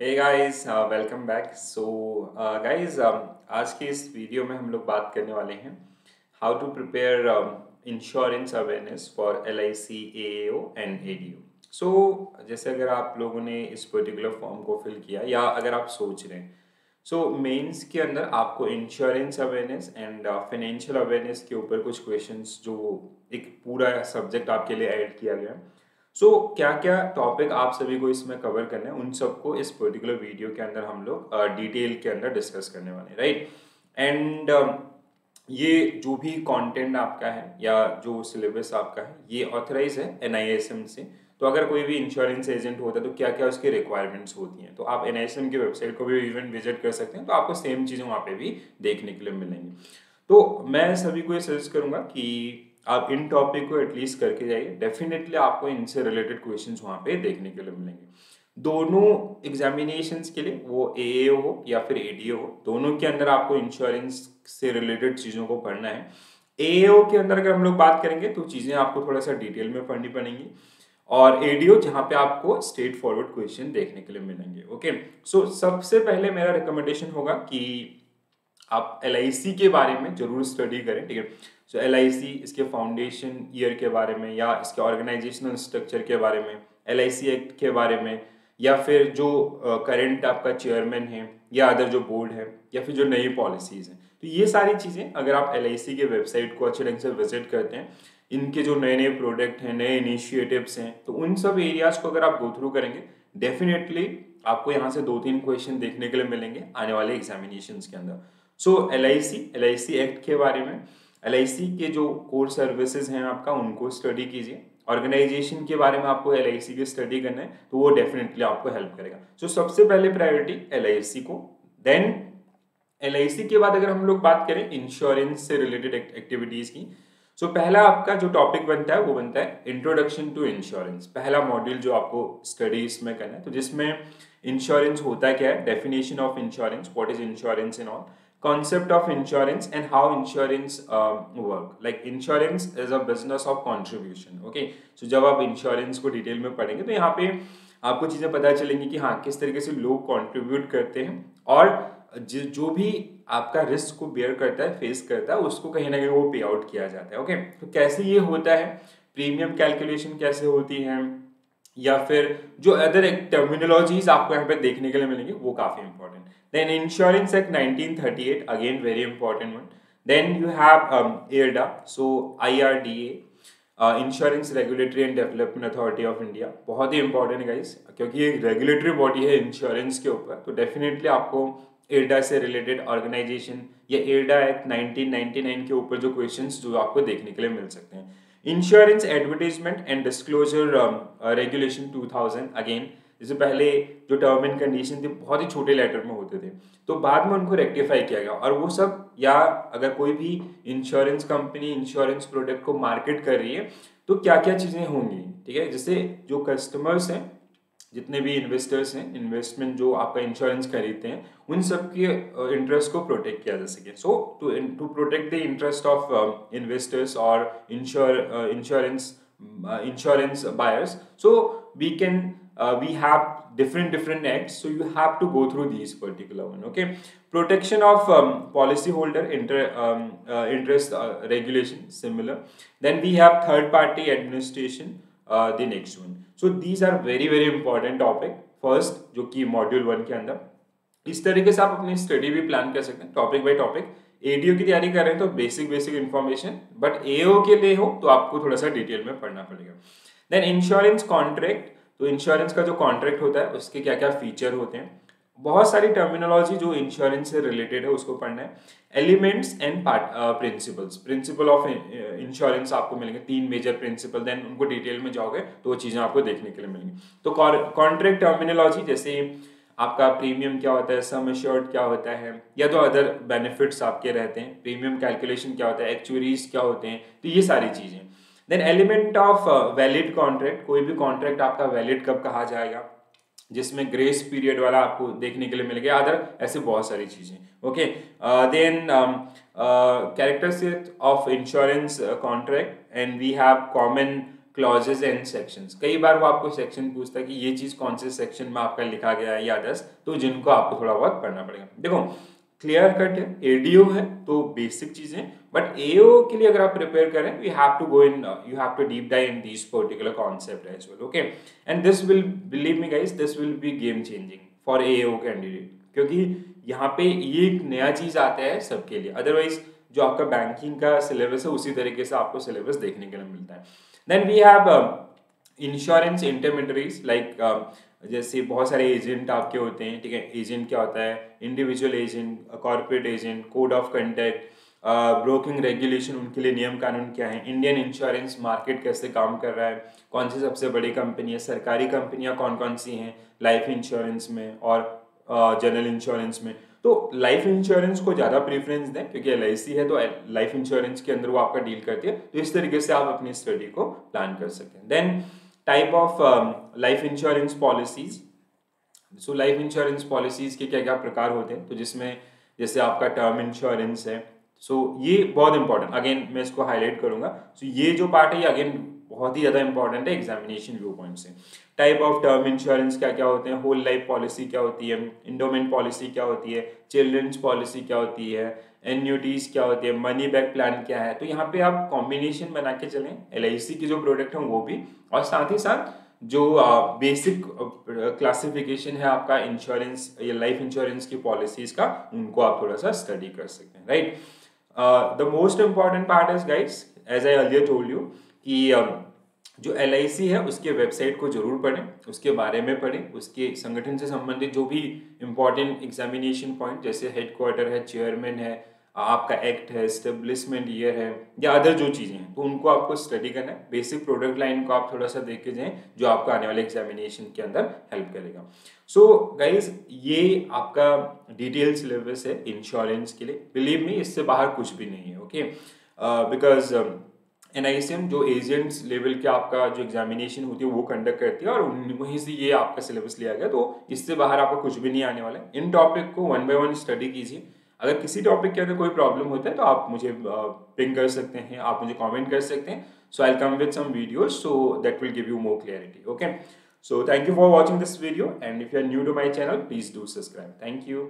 हे guys, welcome back. So guys, आज के इस वीडियो में हम लोग बात करने वाले हैं how to prepare insurance awareness for L I C, A O and A D O. So जैसे अगर आप लोगों ने इस पर्टिकुलर फॉर्म को फिल किया या अगर आप सोच रहे हैं, सो मेंस के अंदर आपको insurance awareness and financial awareness के ऊपर कुछ क्वेश्चंस जो एक पूरा सब्जेक्ट आपके लिए ऐड किया गया है। सो क्या क्या टॉपिक आप सभी को इसमें कवर करना है, उन सबको इस पर्टिकुलर वीडियो के अंदर हम लोग डिटेल के अंदर डिस्कस करने वाले हैं, राइट। एंड ये जो भी कंटेंट आपका है या जो सिलेबस आपका है, ये ऑथराइज है NISM से। तो अगर कोई भी इंश्योरेंस एजेंट होता है तो क्या क्या उसकी रिक्वायरमेंट्स होती हैं, तो आप NISM की वेबसाइट को भी इवन विजिट कर सकते हैं, तो आपको सेम चीज़ें वहाँ पे भी देखने के लिए मिलेंगी। तो मैं सभी को ये सजेस्ट करूंगा कि आप इन टॉपिक को एटलीस्ट करके जाइए। डेफिनेटली आपको इनसे रिलेटेड क्वेश्चंस वहाँ पे देखने के लिए मिलेंगे। दोनों एग्जामिनेशंस के लिए, वो AAO हो या फिर ADO हो, दोनों के अंदर आपको इंश्योरेंस से रिलेटेड चीज़ों को पढ़ना है। AAO के अंदर अगर हम लोग बात करेंगे तो चीज़ें आपको थोड़ा सा डिटेल में पढ़नी पड़ेंगी, और ADO जहाँ पे आपको स्ट्रेट फॉरवर्ड क्वेश्चन देखने के लिए मिलेंगे। ओके, सो सबसे पहले मेरा रिकमेंडेशन होगा कि आप LIC के बारे में जरूर स्टडी करें, ठीक है। सो LIC, इसके फाउंडेशन ईयर के बारे में या इसके ऑर्गेनाइजेशनल स्ट्रक्चर के बारे में, LIC एक्ट के बारे में, या फिर जो करंट आपका चेयरमैन है या अदर जो बोर्ड है, या फिर जो नई पॉलिसीज हैं, तो ये सारी चीज़ें अगर आप LIC के वेबसाइट को अच्छे ढंग से विजिट करते हैं, इनके जो नए नए प्रोडक्ट हैं, नए इनिशिएटिव्स हैं, तो उन सब एरियाज को अगर आप गो थ्रू करेंगे, डेफिनेटली आपको यहाँ से 2-3 क्वेश्चन देखने के लिए मिलेंगे आने वाले एग्जामिनेशंस के अंदर। सो LIC एक्ट के बारे में, LIC के जो कोर सर्विसेज हैं आपका, उनको स्टडी कीजिए। ऑर्गेनाइजेशन के बारे में आपको LIC की स्टडी करना है, तो वो डेफिनेटली आपको हेल्प करेगा। सो सबसे पहले प्रायोरिटी LIC को, देन LIC के बाद अगर हम लोग बात करें इंश्योरेंस से रिलेटेड एक्टिविटीज की, सो पहला आपका जो टॉपिक बनता है वो बनता है इंट्रोडक्शन टू इंश्योरेंस। पहला मॉड्यूल जो आपको स्टडी इसमें करना है, तो जिसमें इंश्योरेंस होता क्या है, definition of insurance, what is insurance in all, concept of insurance and how insurance work, like insurance is a business of contribution। okay, so जब आप इंश्योरेंस को डिटेल में पढ़ेंगे तो यहाँ पे आपको चीज़ें पता चलेंगी कि हाँ किस तरीके से लोग कंट्रीब्यूट करते हैं, और जो भी आपका रिस्क को बेयर करता है, फेस करता है, उसको कहीं ना कहीं वो पे आउट किया जाता है। ओके, तो कैसे ये होता है, प्रीमियम कैलकुलेशन कैसे होती है, या फिर जो अदर टर्मिनोलॉजीज आपको यहाँ पे देखने के लिए मिलेंगे, वो काफी important. Then insurance act 1938, again very important one. Then you have IRDA, so IRDA, insurance regulatory and development authority of India, बहुत ही इंपॉर्टेंट है गाइस, क्योंकि ये रेगुलेटरी बॉडी है इंश्योरेंस के ऊपर, तो डेफिनेटली आपको IRDA से रिलेटेड ऑर्गेनाइजेशन या IRDA एक्ट 1999 के ऊपर जो क्वेश्चंस जो आपको देखने के लिए मिल सकते हैं। Insurance advertisement and disclosure regulation 2000, again जैसे पहले जो टर्म एंड कंडीशन थे बहुत ही छोटे लेटर में होते थे, तो बाद में उनको रेक्टिफाई किया गया, और वो सब, या अगर कोई भी इंश्योरेंस कंपनी इंश्योरेंस प्रोडक्ट को मार्केट कर रही है तो क्या क्या चीजें होंगी, ठीक है। जैसे जो कस्टमर्स हैं, जितने भी इन्वेस्टर्स हैं, इन्वेस्टमेंट जो आपका इंश्योरेंस खरीदते हैं, उन सब के इंटरेस्ट को प्रोटेक्ट किया जा सके। So to protect the interest of investors और insurance buyers, so we have different acts, so you have to go through these particular one. Okay, protection of policy holder interest regulation, similar. Then we have third party administration, the next one. So these are very important topic, first जो कि module 1 के अंदर। इस तरीके से आप अपनी study भी प्लान कर सकते हैं, टॉपिक बाय टॉपिक। ADO की तैयारी कर रहे हैं तो बेसिक इन्फॉर्मेशन, बट AO के लिए हो तो आपको थोड़ा सा डिटेल में पढ़ना पड़ेगा। देन इंश्योरेंस कॉन्ट्रैक्ट, तो इंश्योरेंस का जो कॉन्ट्रैक्ट होता है उसके क्या क्या फीचर होते हैं, बहुत सारी टर्मिनोलॉजी जो इंश्योरेंस से रिलेटेड है उसको पढ़ना है। Elements and principles, principle of insurance आपको मिलेंगे 3 मेजर प्रिंसिपल, देन उनको डिटेल में जाओगे तो वो चीजें आपको देखने के लिए मिलेंगी। तो कॉन्ट्रैक्ट टर्मिनोलॉजी, जैसे आपका प्रीमियम क्या होता है, सम एश्योर्ड क्या होता है, या तो अदर बेनिफिट्स आपके रहते हैं, प्रीमियम कैलकुलेशन क्या होता है, एक्चुअरीज क्या होते हैं, तो ये सारी चीजें। Then element of valid contract, कोई भी कॉन्ट्रैक्ट आपका वैलिड कब कहा जाएगा, जिसमें ग्रेस पीरियड वाला आपको देखने के लिए मिलेगा, अदर ऐसे बहुत सारी चीजें। Okay, then characteristics of insurance contract, and we have common clauses and sections. कई बार वो आपको सेक्शन पूछता है कि ये चीज़ कौन से सेक्शन में आपका लिखा गया है या अदर्स, तो जिनको आपको थोड़ा बहुत पढ़ना पड़ेगा। देखो क्लियर कट है, एडीओ है तो बेसिक चीजें, बट एओ के लिए अगर आप प्रिपेयर करें you have to go in, you have to deep dive in this particular concept as well, okay. And this will, believe me guys, this will be game changing for AO candidate, क्योंकि यहाँ पे ये एक नया चीज आता है सबके लिए। अदरवाइज जो आपका बैंकिंग का सिलेबस है उसी तरीके से आपको सिलेबस देखने के लिए मिलता है। Then we have insurance intermediaries, like जैसे बहुत सारे एजेंट आपके होते हैं, ठीक है। एजेंट क्या होता है? Individual agent, corporate agent, code of conduct, broking regulation, उनके लिए नियम कानून क्या है, इंडियन इंश्योरेंस मार्केट कैसे काम कर रहा है, कौन सी सबसे बड़ी कंपनी है, सरकारी कंपनियां कौन कौन सी हैं लाइफ इंश्योरेंस में और जनरल इंश्योरेंस में। तो लाइफ इंश्योरेंस को ज़्यादा प्रेफरेंस दें क्योंकि LIC है तो लाइफ इंश्योरेंस के अंदर वो आपका डील करती है, तो इस तरीके से आप अपनी स्टडी को प्लान कर सकते हैं। Then type of life insurance policies. So life insurance policies के क्या क्या प्रकार होते हैं, तो जिसमें जैसे आपका टर्म इंश्योरेंस है, सो ये बहुत इंपॉर्टेंट, अगेन मैं इसको हाईलाइट करूंगा। सो ये जो पार्ट है ये अगेन बहुत ही ज़्यादा इंपॉर्टेंट है एग्जामिनेशन व्यू पॉइंट से। टाइप ऑफ टर्म इंश्योरेंस क्या क्या होते हैं, होल लाइफ पॉलिसी क्या होती है, इंडोमेंट पॉलिसी क्या होती है, चिल्ड्रंस पॉलिसी क्या होती है, एन्यूटीज क्या होती है, मनी बैक प्लान क्या है। तो यहाँ पे आप कॉम्बिनेशन बना के चलें, LIC के जो प्रोडक्ट हैं वो भी, और साथ ही साथ जो बेसिक क्लासिफिकेशन है आपका इंश्योरेंस या लाइफ इंश्योरेंस की पॉलिसीज का, उनको आप थोड़ा सा स्टडी कर सकते हैं, right. The most important part is guys, as I earlier told you, कि जो LIC है उसके वेबसाइट को जरूर पढ़ें, उसके बारे में पढ़ें, उसके संगठन से संबंधित जो भी इंपॉर्टेंट एग्जामिनेशन पॉइंट, जैसे हेडक्वार्टर है, चेयरमैन है, आपका एक्ट है, एस्टेब्लिशमेंट ईयर है, या अदर जो चीज़ें हैं, तो उनको आपको स्टडी करना है। बेसिक प्रोडक्ट लाइन को आप थोड़ा सा देख के जाएं, जो आपको आने वाले एग्जामिनेशन के अंदर हेल्प करेगा। सो गाइज, ये आपका डिटेल सिलेबस है इंश्योरेंस के लिए। बिलीव मी, इससे बाहर कुछ भी नहीं है, ओके। बिकॉज NICM जो एजेंट्स लेवल के आपका जो एग्जामिनेशन होती है वो कंडक्ट करती है, और वहीं से ये आपका सिलेबस लिया गया, तो इससे बाहर आपको कुछ भी नहीं आने वाला है। इन टॉपिक को 1 by 1 स्टडी कीजिए। अगर किसी टॉपिक के अंदर कोई प्रॉब्लम होता है तो आप मुझे पिंग कर सकते हैं, आप मुझे कमेंट कर सकते हैं। So I will come with some videos so that will give you more clarity, okay. So thank you for watching this video, and if you are new to my channel please do subscribe. Thank you.